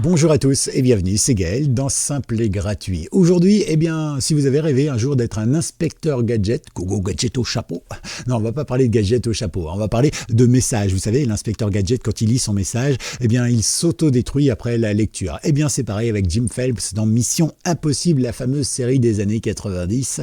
Bonjour à tous et bienvenue, c'est Gaël dans Simple et Gratuit. Aujourd'hui, si vous avez rêvé un jour d'être un inspecteur gadget, gogo gadget au chapeau, non, on va pas parler de gadget au chapeau, on va parler de messages. Vous savez, l'inspecteur gadget, quand il lit son message, il s'auto-détruit après la lecture. C'est pareil avec Jim Phelps dans Mission Impossible, la fameuse série des années 90.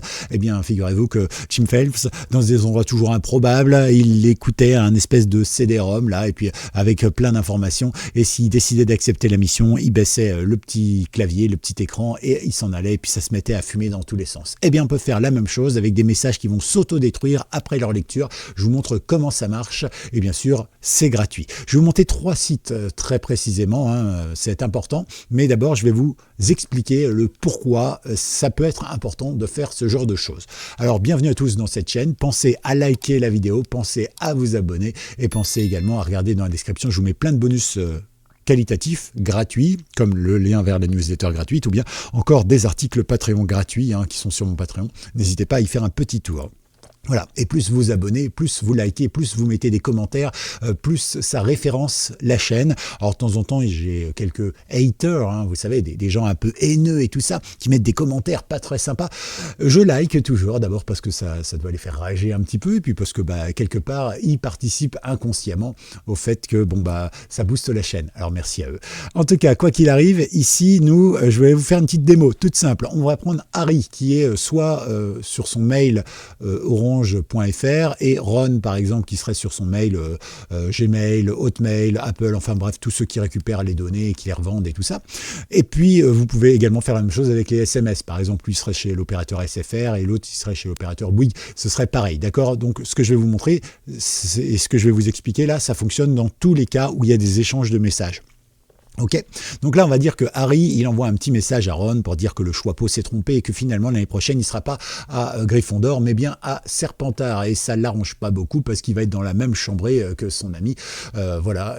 Figurez-vous que Jim Phelps, dans des endroits toujours improbables, il écoutait un espèce de CD-ROM, là, et puis avec plein d'informations, et s'il décidait d'accepter la mission, il baissait le petit clavier, le petit écran et il s'en allait et puis ça se mettait à fumer dans tous les sens. On peut faire la même chose avec des messages qui vont s'auto-détruire après leur lecture. Je vous montre comment ça marche et bien sûr, c'est gratuit. Je vais vous montrer 3 sites très précisément, c'est important, mais d'abord je vais vous expliquer le pourquoi ça peut être important de faire ce genre de choses. Alors bienvenue à tous dans cette chaîne, pensez à liker la vidéo, pensez à vous abonner et pensez également à regarder dans la description, je vous mets plein de bonus qualitatifs, gratuits, comme le lien vers la newsletter gratuite, ou bien encore des articles Patreon gratuits qui sont sur mon Patreon. N'hésitez pas à y faire un petit tour. Voilà, et plus vous abonnez, plus vous likez, plus vous mettez des commentaires, plus ça référence la chaîne. Alors de temps en temps, j'ai quelques haters, vous savez, des gens un peu haineux et tout ça, qui mettent des commentaires pas très sympas. Je like toujours, d'abord parce que ça doit les faire rager un petit peu, et puis parce que quelque part, ils participent inconsciemment au fait que ça booste la chaîne. Alors merci à eux. En tout cas, quoi qu'il arrive, ici, je vais vous faire une petite démo toute simple. On va prendre Harry, qui est soit sur son mail orange.fr et Ron par exemple qui serait sur son mail Gmail, Hotmail, Apple, enfin bref tous ceux qui récupèrent les données et qui les revendent et tout ça. Et puis vous pouvez également faire la même chose avec les SMS. Par exemple lui serait chez l'opérateur SFR et l'autre il serait chez l'opérateur Bouygues. Ce serait pareil, d'accord? Donc ce que je vais vous montrer et ce que je vais vous expliquer là, ça fonctionne dans tous les cas où il y a des échanges de messages. Ok, donc là on va dire que Harry il envoie un petit message à Ron pour dire que le Choixpeau s'est trompé et que finalement l'année prochaine il ne sera pas à Gryffondor mais bien à Serpentard, et ça ne l'arrange pas beaucoup parce qu'il va être dans la même chambrée que son ami,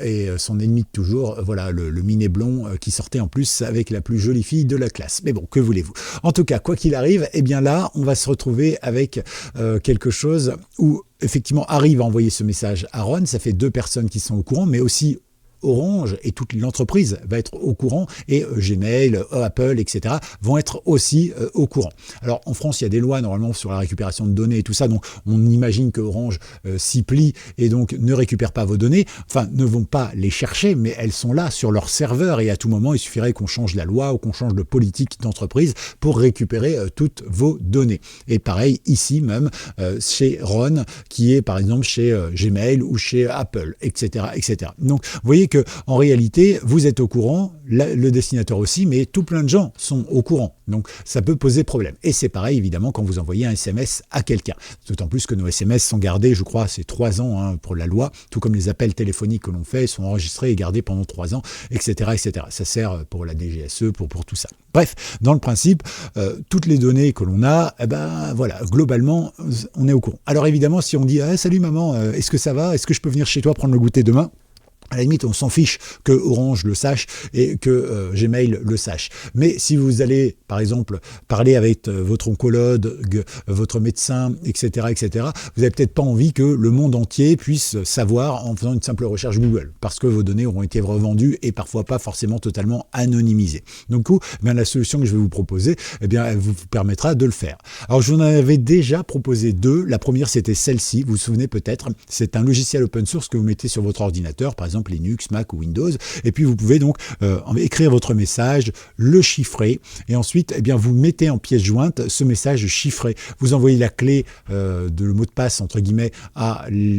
et son ennemi de toujours, le minet blond qui sortait en plus avec la plus jolie fille de la classe. Mais bon, que voulez-vous? En tout cas, quoi qu'il arrive, là on va se retrouver avec quelque chose où effectivement Harry va envoyer ce message à Ron, ça fait 2 personnes qui sont au courant, mais aussi Orange et toute l'entreprise va être au courant et Gmail, Apple, etc. vont être aussi au courant. Alors en France, il y a des lois normalement sur la récupération de données et tout ça, donc on imagine que Orange s'y plie et donc ne récupère pas vos données, enfin ne vont pas les chercher, mais elles sont là sur leur serveur et à tout moment, il suffirait qu'on change la loi ou qu'on change de politique d'entreprise pour récupérer toutes vos données. Et pareil ici même chez Ron, qui est par exemple chez Gmail ou chez Apple, etc., etc. Donc vous voyez que en réalité, vous êtes au courant, le destinateur aussi, mais tout plein de gens sont au courant. Donc, ça peut poser problème. Et c'est pareil, évidemment, quand vous envoyez un SMS à quelqu'un. D'autant plus que nos SMS sont gardés, je crois, c'est 3 ans pour la loi, tout comme les appels téléphoniques que l'on fait sont enregistrés et gardés pendant 3 ans, etc., etc. Ça sert pour la DGSE, pour tout ça. Bref, dans le principe, toutes les données que l'on a, globalement, on est au courant. Alors évidemment, si on dit « Salut maman, est-ce que ça va? Est-ce que je peux venir chez toi prendre le goûter demain ?» À la limite, on s'en fiche que Orange le sache et que Gmail le sache. Mais si vous allez, par exemple, parler avec votre oncologue, votre médecin, etc., etc., vous n'avez peut-être pas envie que le monde entier puisse savoir en faisant une simple recherche Google, parce que vos données auront été revendues et parfois pas forcément totalement anonymisées. Donc, la solution que je vais vous proposer, elle vous permettra de le faire. Alors, je vous en avais déjà proposé 2. La première, c'était celle-ci. Vous vous souvenez peut-être, c'est un logiciel open source que vous mettez sur votre ordinateur, par exemple Linux, Mac ou Windows, et puis vous pouvez donc écrire votre message, le chiffrer, et ensuite vous mettez en pièce jointe ce message chiffré. Vous envoyez la clé de le mot de passe entre guillemets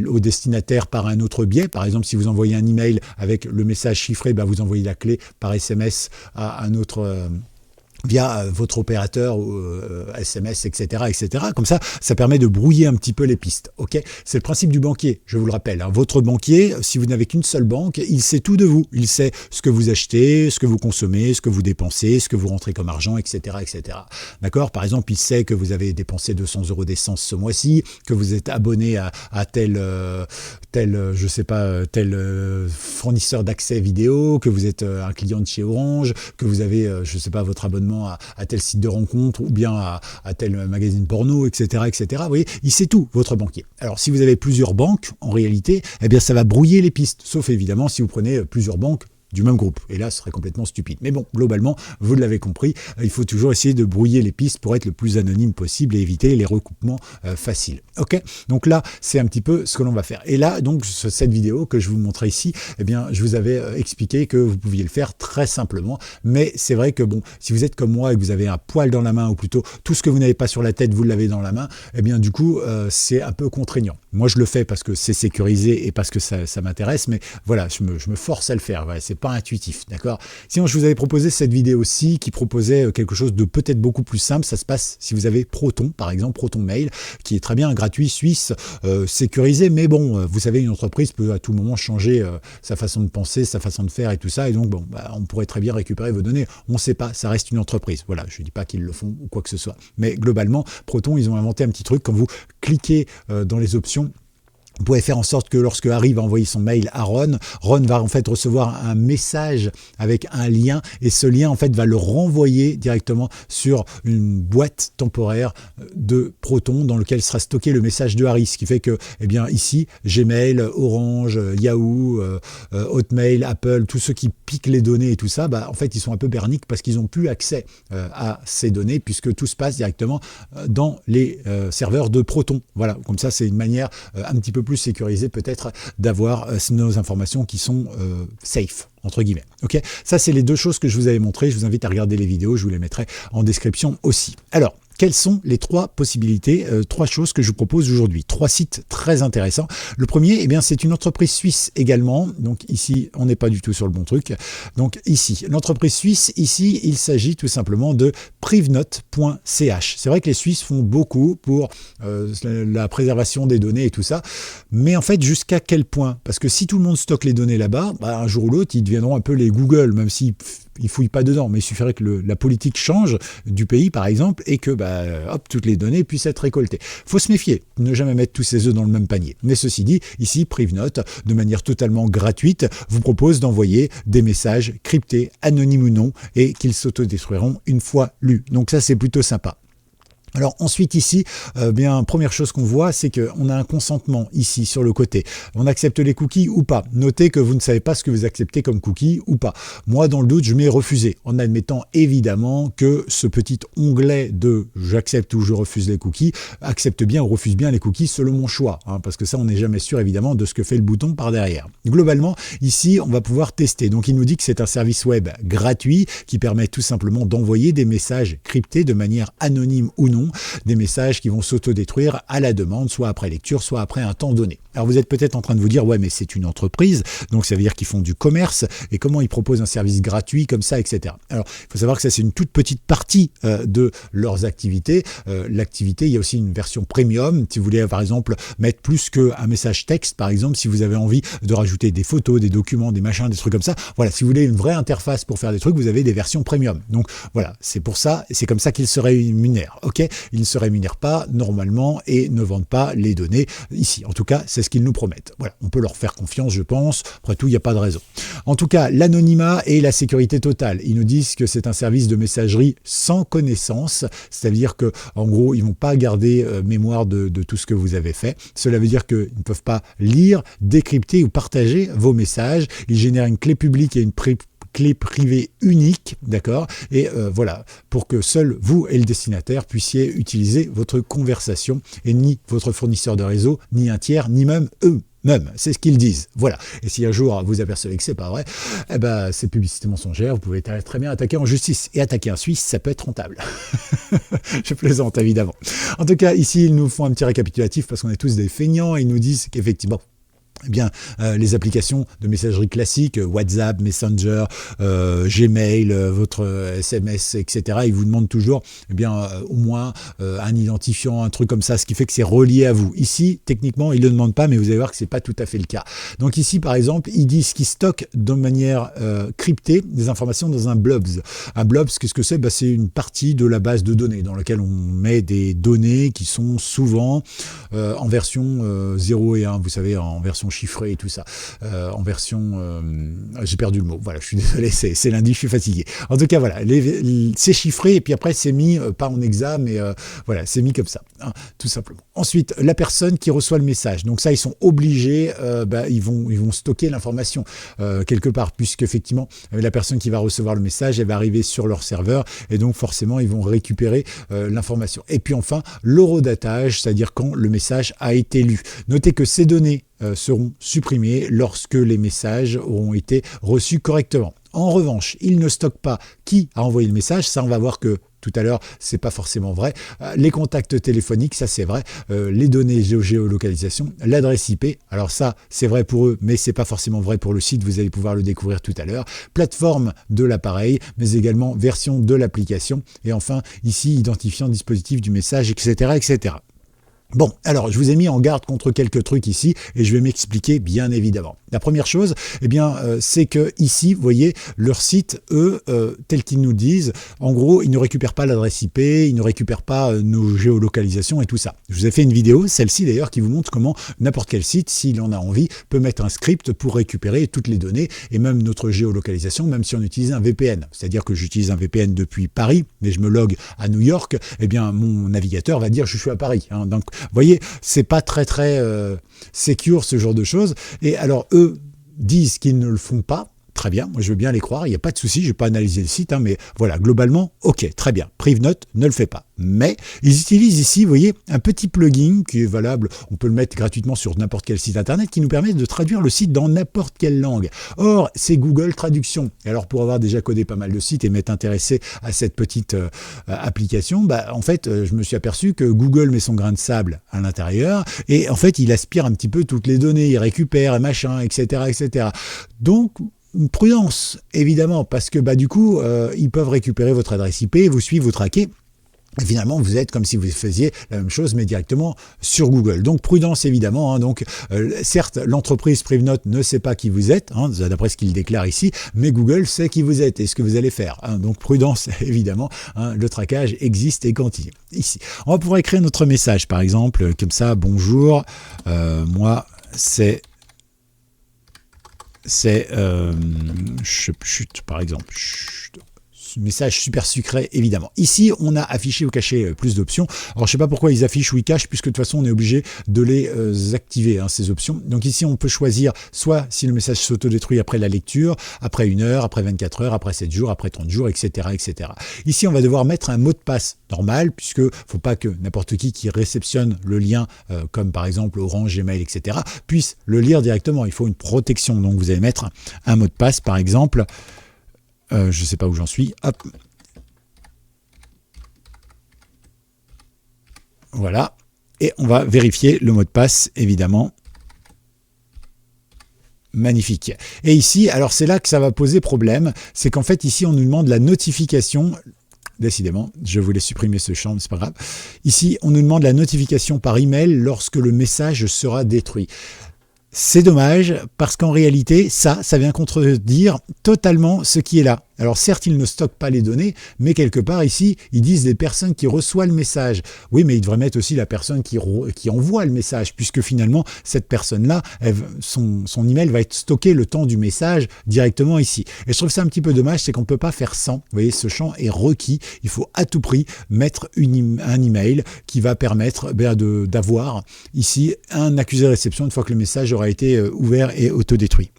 au destinataire par un autre biais. Par exemple, si vous envoyez un email avec le message chiffré, vous envoyez la clé par SMS à un autre via votre opérateur SMS, etc., etc. Comme ça, ça permet de brouiller un petit peu les pistes. Ok, c'est le principe du banquier, je vous le rappelle. Votre banquier, si vous n'avez qu'une seule banque, il sait tout de vous. Il sait ce que vous achetez, ce que vous consommez, ce que vous dépensez, ce que vous rentrez comme argent, etc., etc. D'accord? Par exemple, il sait que vous avez dépensé 200 € d'essence ce mois-ci, que vous êtes abonné à tel fournisseur d'accès vidéo, que vous êtes un client de chez Orange, que vous avez, votre abonnement à tel site de rencontre ou bien à tel magazine porno, etc., etc. Vous voyez, il sait tout, votre banquier. Alors, si vous avez plusieurs banques, en réalité, ça va brouiller les pistes. Sauf évidemment si vous prenez plusieurs banques du même groupe. Et là, ce serait complètement stupide. Mais bon, globalement, vous l'avez compris, il faut toujours essayer de brouiller les pistes pour être le plus anonyme possible et éviter les recoupements faciles. Ok, donc là, c'est un petit peu ce que l'on va faire. Et là, donc, cette vidéo que je vous montrais ici, eh bien, je vous avais expliqué que vous pouviez le faire très simplement. Mais c'est vrai que bon, si vous êtes comme moi et que vous avez un poil dans la main, ou plutôt tout ce que vous n'avez pas sur la tête, vous l'avez dans la main, eh bien, du coup, c'est un peu contraignant. Moi, je le fais parce que c'est sécurisé et parce que ça m'intéresse, mais voilà, je me force à le faire. Voilà, c'est pas intuitif, d'accord? Sinon, je vous avais proposé cette vidéo-ci qui proposait quelque chose de peut-être beaucoup plus simple. Ça se passe si vous avez Proton, par exemple, Proton Mail, qui est très bien, gratuit, suisse, sécurisé, mais bon, vous savez, une entreprise peut à tout moment changer sa façon de penser, sa façon de faire et tout ça, et donc, bon, bah, on pourrait très bien récupérer vos données. On ne sait pas, ça reste une entreprise. Voilà, je ne dis pas qu'ils le font ou quoi que ce soit. Mais globalement, Proton, ils ont inventé un petit truc. Quand vous cliquez dans les options, vous pouvez faire en sorte que lorsque Harry va envoyer son mail à Ron, Ron va en fait recevoir un message avec un lien, et ce lien en fait va le renvoyer directement sur une boîte temporaire de Proton dans lequel sera stocké le message de Harry. Ce qui fait que, eh bien ici, Gmail, Orange, Yahoo, Hotmail, Apple, tous ceux qui piquent les données et tout ça, bah, en fait ils sont un peu berniques parce qu'ils n'ont plus accès à ces données puisque tout se passe directement dans les serveurs de Proton. Voilà, comme ça c'est une manière un petit peu plus sécurisée peut-être d'avoir nos informations qui sont safe, entre guillemets. Ok, ça c'est les deux choses que je vous avais montrées. Je vous invite à regarder les vidéos, je vous les mettrai en description aussi. Alors, quelles sont les trois possibilités, trois choses que je vous propose aujourd'hui? Trois sites très intéressants. Le premier, eh bien, c'est une entreprise suisse également. Donc ici, on n'est pas du tout sur le bon truc. Donc ici, l'entreprise suisse, ici, il s'agit tout simplement de privnote.ch. C'est vrai que les Suisses font beaucoup pour la préservation des données et tout ça. Mais en fait, jusqu'à quel point? Parce que si tout le monde stocke les données là-bas, bah, un jour ou l'autre, ils deviendront un peu les Google, même s'ils ne fouillent pas dedans. Mais il suffirait que la politique change du pays, par exemple, et que bah, hop, toutes les données puissent être récoltées. Faut se méfier, ne jamais mettre tous ses œufs dans le même panier. Mais ceci dit, ici, Privnote, de manière totalement gratuite, vous propose d'envoyer des messages cryptés, anonymes ou non, et qu'ils s'autodétruiront une fois lus. Donc ça, c'est plutôt sympa. Alors ensuite ici, bien première chose qu'on voit, c'est qu'on a un consentement ici sur le côté. On accepte les cookies ou pas. Notez que vous ne savez pas ce que vous acceptez comme cookie ou pas. Moi, dans le doute, je mets refuser, en admettant évidemment que ce petit onglet de j'accepte ou je refuse les cookies accepte bien ou refuse bien les cookies selon mon choix, hein, parce que ça, on n'est jamais sûr évidemment de ce que fait le bouton par derrière. Globalement, ici, on va pouvoir tester. Donc il nous dit que c'est un service web gratuit qui permet tout simplement d'envoyer des messages cryptés de manière anonyme ou non, des messages qui vont s'autodétruire à la demande, soit après lecture, soit après un temps donné. Alors vous êtes peut-être en train de vous dire, ouais mais c'est une entreprise, donc ça veut dire qu'ils font du commerce, et comment ils proposent un service gratuit comme ça, etc. Alors il faut savoir que ça c'est une toute petite partie de leurs activités. L'activité, il y a aussi une version premium, si vous voulez par exemple mettre plus qu'un message texte, par exemple, si vous avez envie de rajouter des photos, des documents, des machins, des trucs comme ça, voilà, si vous voulez une vraie interface pour faire des trucs, vous avez des versions premium. Donc voilà, c'est pour ça, c'est comme ça qu'ils se rémunèrent, ok? Ils ne se rémunèrent pas normalement et ne vendent pas les données ici. En tout cas, c'est ce qu'ils nous promettent. Voilà, on peut leur faire confiance, je pense. Après tout, il n'y a pas de raison. En tout cas, l'anonymat et la sécurité totale. Ils nous disent que c'est un service de messagerie sans connaissance, c'est-à-dire que, en gros, ils vont pas garder mémoire de tout ce que vous avez fait. Cela veut dire qu'ils ne peuvent pas lire, décrypter ou partager vos messages. Ils génèrent une clé publique et une clé privée unique, d'accord, et voilà, pour que seul vous et le destinataire puissiez utiliser votre conversation et ni votre fournisseur de réseau, ni un tiers, ni même eux-mêmes. C'est ce qu'ils disent. Voilà. Et si un jour vous apercevez que c'est pas vrai, eh ben, c'est publicité mensongère, vous pouvez très bien attaquer en justice. Et attaquer un Suisse, ça peut être rentable. Je plaisante, évidemment. En tout cas, ici, ils nous font un petit récapitulatif parce qu'on est tous des feignants et ils nous disent qu'effectivement, eh bien, les applications de messagerie classiques, WhatsApp, Messenger, Gmail, votre SMS, etc., ils vous demandent toujours eh bien, au moins un identifiant, un truc comme ça, ce qui fait que c'est relié à vous. Ici, techniquement, ils ne le demandent pas, mais vous allez voir que ce n'est pas tout à fait le cas. Donc ici, par exemple, ils disent qu'ils stockent de manière cryptée des informations dans un blobs. Un blobs, qu'est-ce que c'est? Ben, c'est une partie de la base de données dans laquelle on met des données qui sont souvent en version 0 et 1, vous savez, en version chiffré et tout ça, en version, j'ai perdu le mot, voilà, je suis désolé, c'est lundi, je suis fatigué. En tout cas, voilà, c'est chiffré et puis après c'est mis, pas en hexa, mais voilà, c'est mis comme ça, hein, tout simplement. Ensuite, la personne qui reçoit le message, donc ça, ils sont obligés, ils vont stocker l'information quelque part, puisque effectivement, la personne qui va recevoir le message, elle va arriver sur leur serveur, et donc forcément, ils vont récupérer l'information. Et puis enfin, l'horodatage, c'est-à-dire quand le message a été lu. Notez que ces données seront supprimées lorsque les messages auront été reçus correctement. En revanche, il ne stocke pas qui a envoyé le message, ça on va voir que tout à l'heure, c'est pas forcément vrai. Les contacts téléphoniques, ça c'est vrai. Les données géolocalisation, l'adresse IP, alors ça c'est vrai pour eux, mais c'est pas forcément vrai pour le site, vous allez pouvoir le découvrir tout à l'heure. Plateforme de l'appareil, mais également version de l'application. Et enfin, ici, identifiant dispositif du message, etc., etc. Bon, alors je vous ai mis en garde contre quelques trucs ici et je vais m'expliquer bien évidemment. La première chose, eh bien, c'est que ici, vous voyez, leur site, eux, tel qu'ils nous disent, en gros, ils ne récupèrent pas l'adresse IP, ils ne récupèrent pas nos géolocalisations et tout ça. Je vous ai fait une vidéo, celle-ci d'ailleurs, qui vous montre comment n'importe quel site, s'il en a envie, peut mettre un script pour récupérer toutes les données et même notre géolocalisation, même si on utilise un VPN. C'est-à-dire que j'utilise un VPN depuis Paris, mais je me log à New York, eh bien, mon navigateur va dire je suis à Paris. Hein. Donc, vous voyez, c'est pas très secure ce genre de choses. Et alors eux disent qu'ils ne le font pas. Très bien, moi je veux bien les croire, il n'y a pas de souci, je n'ai pas analysé le site, hein, mais voilà, globalement, ok, très bien. PriveNote ne le fait pas. Mais ils utilisent ici, vous voyez, un petit plugin qui est valable, on peut le mettre gratuitement sur n'importe quel site internet, qui nous permet de traduire le site dans n'importe quelle langue. Or, c'est Google Traduction. Et alors, pour avoir déjà codé pas mal de sites et m'être intéressé à cette petite application, en fait, je me suis aperçu que Google met son grain de sable à l'intérieur, et en fait, il aspire un petit peu toutes les données, il récupère, machin, etc., etc. Donc, prudence, évidemment, parce que du coup, ils peuvent récupérer votre adresse IP, vous suivre, vous traquer. Et finalement, vous êtes comme si vous faisiez la même chose, mais directement sur Google. Donc, prudence, évidemment. Hein, donc, certes, l'entreprise PriveNote ne sait pas qui vous êtes, hein, d'après ce qu'il déclare ici, mais Google sait qui vous êtes et ce que vous allez faire. Hein, donc, prudence, évidemment. Hein, le traquage existe et continue. Ici, on va pouvoir écrire notre message, par exemple, comme ça, bonjour, moi, c'est chut, par exemple, chut, message super secret, évidemment. Ici, on a affiché ou caché plus d'options. Alors, je ne sais pas pourquoi ils affichent ou ils cachent, puisque de toute façon, on est obligé de les activer, hein, ces options. Donc ici, on peut choisir soit si le message s'autodétruit après la lecture, après 1 heure, après 24 heures, après 7 jours, après 30 jours, etc., etc. Ici, on va devoir mettre un mot de passe normal, puisque il ne faut pas que n'importe qui réceptionne le lien, comme par exemple Orange, Gmail, etc., puisse le lire directement. Il faut une protection. Donc, vous allez mettre un mot de passe, par exemple. Je ne sais pas où j'en suis. Hop. Voilà. Et on va vérifier le mot de passe, évidemment. Magnifique. Et ici, alors c'est là que ça va poser problème. C'est qu'en fait, ici, on nous demande la notification. Décidément, je voulais supprimer ce champ, mais c'est pas grave. Ici, on nous demande la notification par email lorsque le message sera détruit. C'est dommage, parce qu'en réalité, ça vient contredire totalement ce qui est là. Alors certes, ils ne stockent pas les données, mais quelque part ici, ils disent les personnes qui reçoivent le message. Oui, mais ils devraient mettre aussi la personne qui envoie le message, puisque finalement, cette personne-là, son email va être stocké le temps du message directement ici. Et je trouve ça un petit peu dommage, c'est qu'on ne peut pas faire sans. Vous voyez, ce champ est requis. Il faut à tout prix mettre un email qui va permettre d'avoir ici un accusé de réception une fois que le message aura été ouvert et autodétruit.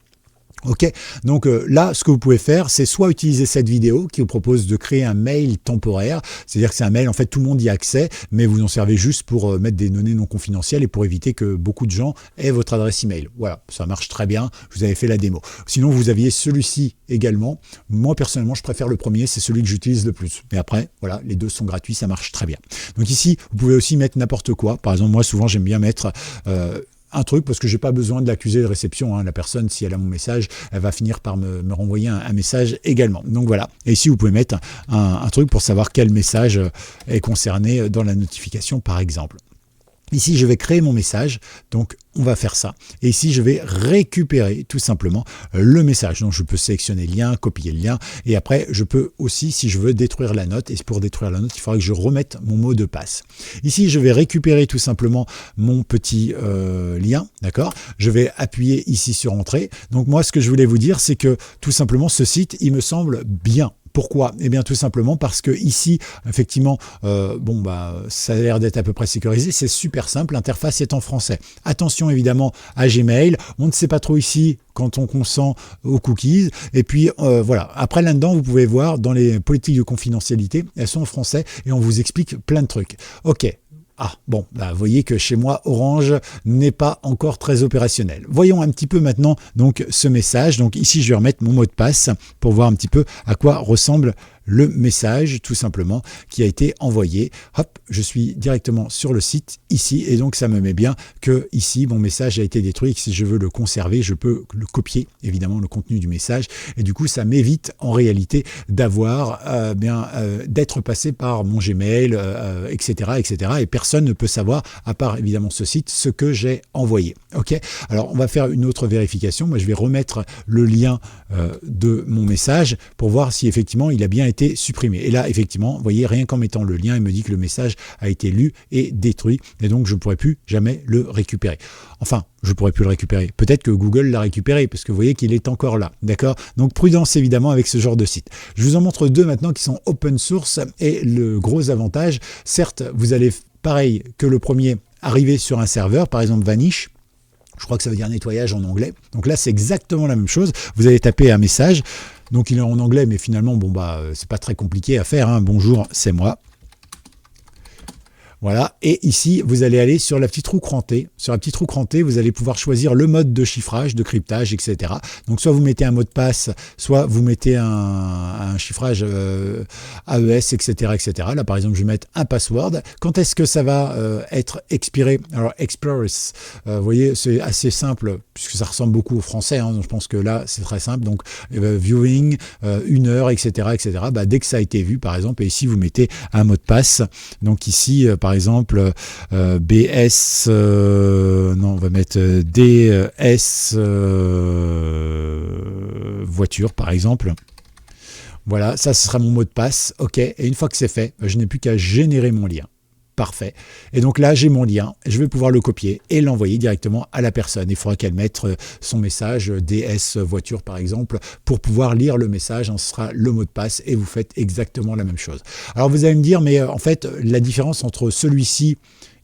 Ok, donc là, ce que vous pouvez faire, c'est soit utiliser cette vidéo qui vous propose de créer un mail temporaire, c'est-à-dire que c'est un mail, en fait, tout le monde y a accès, mais vous en servez juste pour mettre des données non confidentielles et pour éviter que beaucoup de gens aient votre adresse email. Voilà, ça marche très bien, je vous avais fait la démo. Sinon, vous aviez celui-ci également. Moi, personnellement, je préfère le premier, c'est celui que j'utilise le plus. Mais après, voilà, les deux sont gratuits, ça marche très bien. Donc ici, vous pouvez aussi mettre n'importe quoi. Par exemple, moi, souvent, j'aime bien mettre un truc, parce que j'ai pas besoin de l'accusé de réception. Hein. La personne, si elle a mon message, elle va finir par me renvoyer un message également. Donc voilà. Et ici, vous pouvez mettre un truc pour savoir quel message est concerné dans la notification, par exemple. Ici, je vais créer mon message, donc on va faire ça. Et ici, je vais récupérer tout simplement le message. Donc, je peux sélectionner le lien, copier le lien, et après, je peux aussi, si je veux, détruire la note. Et pour détruire la note, il faudra que je remette mon mot de passe. Ici, je vais récupérer tout simplement mon petit lien, d'accord? Je vais appuyer ici sur Entrée. Donc, moi, ce que je voulais vous dire, c'est que tout simplement, ce site, il me semble bien. Pourquoi? Eh bien tout simplement parce que ici, effectivement, ça a l'air d'être à peu près sécurisé, c'est super simple, l'interface est en français. Attention évidemment à Gmail, on ne sait pas trop ici quand on consent aux cookies, et puis voilà. Après là-dedans, vous pouvez voir dans les politiques de confidentialité, elles sont en français et on vous explique plein de trucs. Ok. Ah, bon, vous voyez que chez moi, Orange n'est pas encore très opérationnel. Voyons un petit peu maintenant donc ce message. Donc ici, je vais remettre mon mot de passe pour voir un petit peu à quoi ressemble le message, tout simplement, qui a été envoyé. Hop, je suis directement sur le site ici et donc ça me met bien que ici, mon message a été détruit et que si je veux le conserver, je peux le copier, évidemment, le contenu du message. Et du coup, ça m'évite en réalité d'avoir, d'être passé par mon Gmail, etc., etc. Et personne ne peut savoir, à part évidemment ce site, ce que j'ai envoyé. Ok. Alors, on va faire une autre vérification. Moi, je vais remettre le lien de mon message pour voir si effectivement il a bien été supprimé. Et là, effectivement, vous voyez, rien qu'en mettant le lien, il me dit que le message a été lu et détruit. Et donc, je ne pourrai plus jamais le récupérer. Enfin, je ne pourrai plus le récupérer. Peut-être que Google l'a récupéré, parce que vous voyez qu'il est encore là. D'accord? Donc, prudence évidemment avec ce genre de site. Je vous en montre deux maintenant qui sont open source. Et le gros avantage, certes, vous allez, pareil que le premier, arriver sur un serveur, par exemple Vanish. Je crois que ça veut dire nettoyage en anglais. Donc là, c'est exactement la même chose. Vous allez taper un message. Donc il est en anglais, mais finalement, c'est pas très compliqué à faire. Hein. Bonjour, c'est moi. Voilà, et ici, vous allez aller sur la petite roue crantée. Sur la petite roue crantée, vous allez pouvoir choisir le mode de chiffrage, de cryptage, etc. Donc, soit vous mettez un mot de passe, soit vous mettez un chiffrage AES, etc., etc. Là, par exemple, je vais mettre un password. Quand est-ce que ça va être expiré? Alors, Express, vous voyez, c'est assez simple, puisque ça ressemble beaucoup au français. Hein, donc je pense que là, c'est très simple. Donc, viewing, 1 heure, etc., etc. Dès que ça a été vu, par exemple, et ici, vous mettez un mot de passe. Donc, ici, par exemple, BS, on va mettre DS voiture, par exemple. Voilà, ça, ce sera mon mot de passe. OK, et une fois que c'est fait, je n'ai plus qu'à générer mon lien. Parfait. Et donc là, j'ai mon lien. Je vais pouvoir le copier et l'envoyer directement à la personne. Il faudra qu'elle mette son message DS voiture, par exemple, pour pouvoir lire le message. Ce sera le mot de passe et vous faites exactement la même chose. Alors, vous allez me dire, mais en fait, la différence entre celui-ci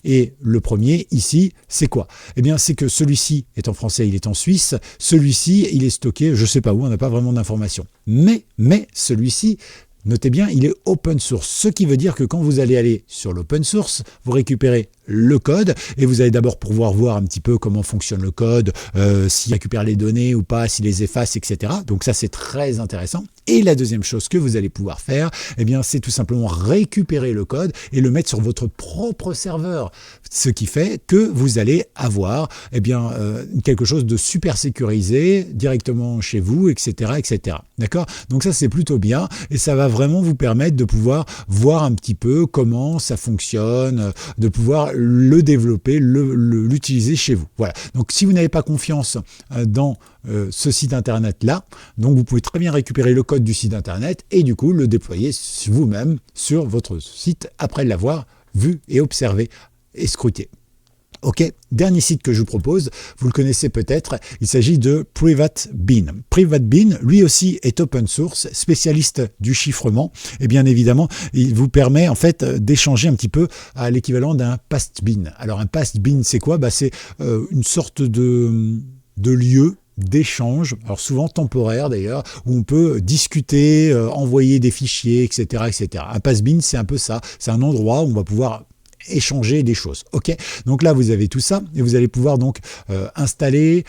et le premier, ici, c'est quoi? Eh bien, c'est que celui-ci est en français, il est en Suisse. Celui-ci, il est stocké, je ne sais pas où, on n'a pas vraiment d'informations. Mais celui-ci, notez bien, il est open source, ce qui veut dire que quand vous allez aller sur l'open source, vous récupérez le code et vous allez d'abord pouvoir voir un petit peu comment fonctionne le code, s'il récupère les données ou pas, s'il les efface, etc. Donc ça, c'est très intéressant. Et la deuxième chose que vous allez pouvoir faire, eh bien, c'est tout simplement récupérer le code et le mettre sur votre propre serveur. Ce qui fait que vous allez avoir quelque chose de super sécurisé directement chez vous, etc., etc. D'accord? Donc ça, c'est plutôt bien et ça va vraiment vous permettre de pouvoir voir un petit peu comment ça fonctionne, de pouvoir le développer, l'utiliser chez vous. Voilà. Donc si vous n'avez pas confiance dans ce site internet là, donc vous pouvez très bien récupérer le code du site internet et du coup le déployer vous-même sur votre site après l'avoir vu et observé et scruté. Ok, dernier site que je vous propose, vous le connaissez peut-être, il s'agit de PrivateBean. PrivateBean, lui aussi, est open source, spécialiste du chiffrement, et bien évidemment, il vous permet en fait d'échanger un petit peu à l'équivalent d'un pastebin. Alors un pastebin, c'est quoi? C'est une sorte de lieu d'échange, alors souvent temporaire d'ailleurs, où on peut discuter, envoyer des fichiers, etc., etc. Un pastebin, c'est un peu ça, c'est un endroit où on va pouvoir échanger des choses. Ok, donc là vous avez tout ça et vous allez pouvoir donc installer,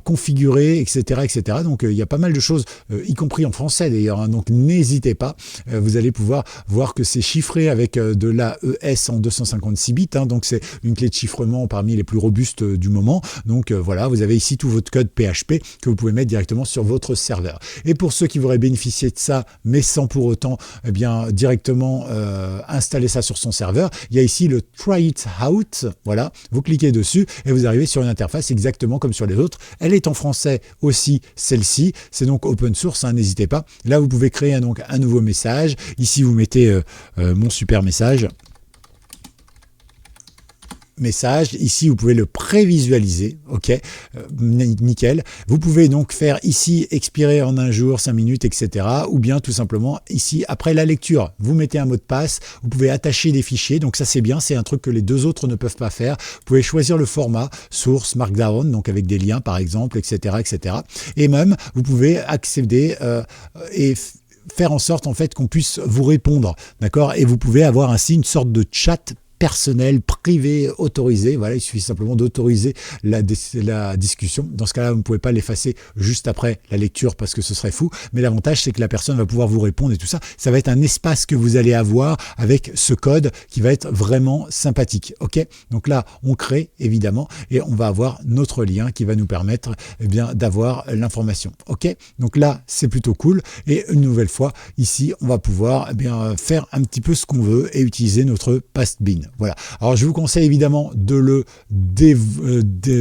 configurer, etc., etc. Donc il y a pas mal de choses, y compris en français d'ailleurs. Hein, donc n'hésitez pas. Vous allez pouvoir voir que c'est chiffré avec de l'AES en 256 bits. Hein, donc c'est une clé de chiffrement parmi les plus robustes du moment. Donc voilà, vous avez ici tout votre code PHP que vous pouvez mettre directement sur votre serveur. Et pour ceux qui voudraient bénéficier de ça, mais sans pour autant directement installer ça sur son serveur, il y a ici ici le Try It Out, voilà, vous cliquez dessus et vous arrivez sur une interface exactement comme sur les autres. Elle est en français aussi, celle-ci, c'est donc open source, hein, n'hésitez pas. Là, vous pouvez créer donc un nouveau message. Ici, vous mettez mon super message. Ici vous pouvez le prévisualiser, ok, nickel. Vous pouvez donc faire ici expirer en 1 jour, 5 minutes, etc. Ou bien tout simplement ici après la lecture, vous mettez un mot de passe, vous pouvez attacher des fichiers, donc ça c'est bien, c'est un truc que les deux autres ne peuvent pas faire. Vous pouvez choisir le format, source, markdown, donc avec des liens par exemple, etc. etc. Et même vous pouvez accéder et faire en sorte en fait qu'on puisse vous répondre, d'accord, et vous pouvez avoir ainsi une sorte de chat personnel, privé, autorisé. Voilà, il suffit simplement d'autoriser la discussion. Dans ce cas-là, vous ne pouvez pas l'effacer juste après la lecture parce que ce serait fou. Mais l'avantage, c'est que la personne va pouvoir vous répondre et tout ça. Ça va être un espace que vous allez avoir avec ce code qui va être vraiment sympathique. Ok, donc là, on crée évidemment et on va avoir notre lien qui va nous permettre bien d'avoir l'information. Ok, donc là, c'est plutôt cool. Et une nouvelle fois, ici, on va pouvoir bien faire un petit peu ce qu'on veut et utiliser notre Pastebin. Voilà. Alors je vous conseille évidemment de le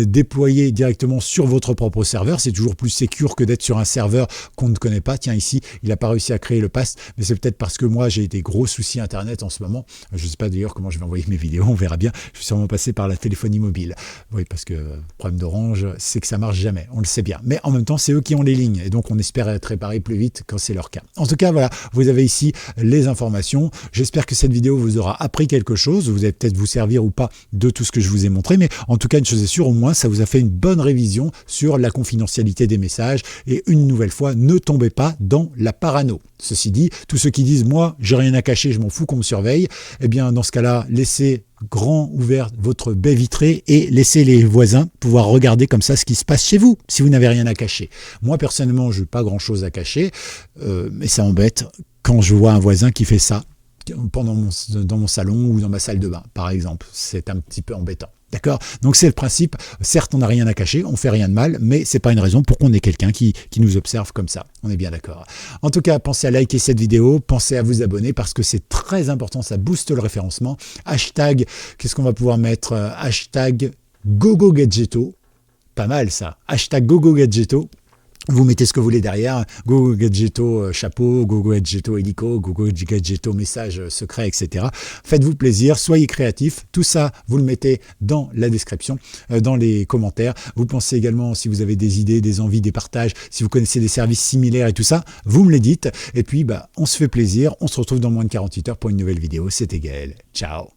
déployer directement sur votre propre serveur. C'est toujours plus sécure que d'être sur un serveur qu'on ne connaît pas. Tiens, ici, il n'a pas réussi à créer le Past, mais c'est peut-être parce que moi j'ai des gros soucis internet en ce moment. Je ne sais pas d'ailleurs comment je vais envoyer mes vidéos, on verra bien. Je suis sûrement passé par la téléphonie mobile. Oui, parce que le problème d'Orange, c'est que ça marche jamais. On le sait bien. Mais en même temps, c'est eux qui ont les lignes et donc on espère être réparé plus vite quand c'est leur cas. En tout cas, voilà, vous avez ici les informations. J'espère que cette vidéo vous aura appris quelque chose. Vous allez peut-être vous servir ou pas de tout ce que je vous ai montré, mais en tout cas, une chose est sûre, au moins, ça vous a fait une bonne révision sur la confidentialité des messages. Et une nouvelle fois, ne tombez pas dans la parano. Ceci dit, tous ceux qui disent, moi, j'ai rien à cacher, je m'en fous qu'on me surveille, eh bien, dans ce cas-là, laissez grand ouvert votre baie vitrée et laissez les voisins pouvoir regarder comme ça ce qui se passe chez vous, si vous n'avez rien à cacher. Moi, personnellement, je n'ai pas grand-chose à cacher, mais ça embête quand je vois un voisin qui fait ça dans mon salon ou dans ma salle de bain, par exemple. C'est un petit peu embêtant. D'accord? Donc c'est le principe. Certes, on n'a rien à cacher, on fait rien de mal, mais c'est pas une raison pour qu'on ait quelqu'un qui nous observe comme ça. On est bien d'accord. En tout cas, pensez à liker cette vidéo, pensez à vous abonner parce que c'est très important, ça booste le référencement. Hashtag, qu'est-ce qu'on va pouvoir mettre? Hashtag GoGoGadgetto. Pas mal ça. Hashtag GoGoGadgetto. Vous mettez ce que vous voulez derrière, GoGoGadgetto chapeau, GoGoGadgetto hélico, GoGoGadgetto message secret, etc. Faites-vous plaisir, soyez créatifs, tout ça vous le mettez dans la description, dans les commentaires. Vous pensez également si vous avez des idées, des envies, des partages, si vous connaissez des services similaires et tout ça, vous me les dites. Et puis on se fait plaisir, on se retrouve dans moins de 48 heures pour une nouvelle vidéo. C'était Gaël, ciao.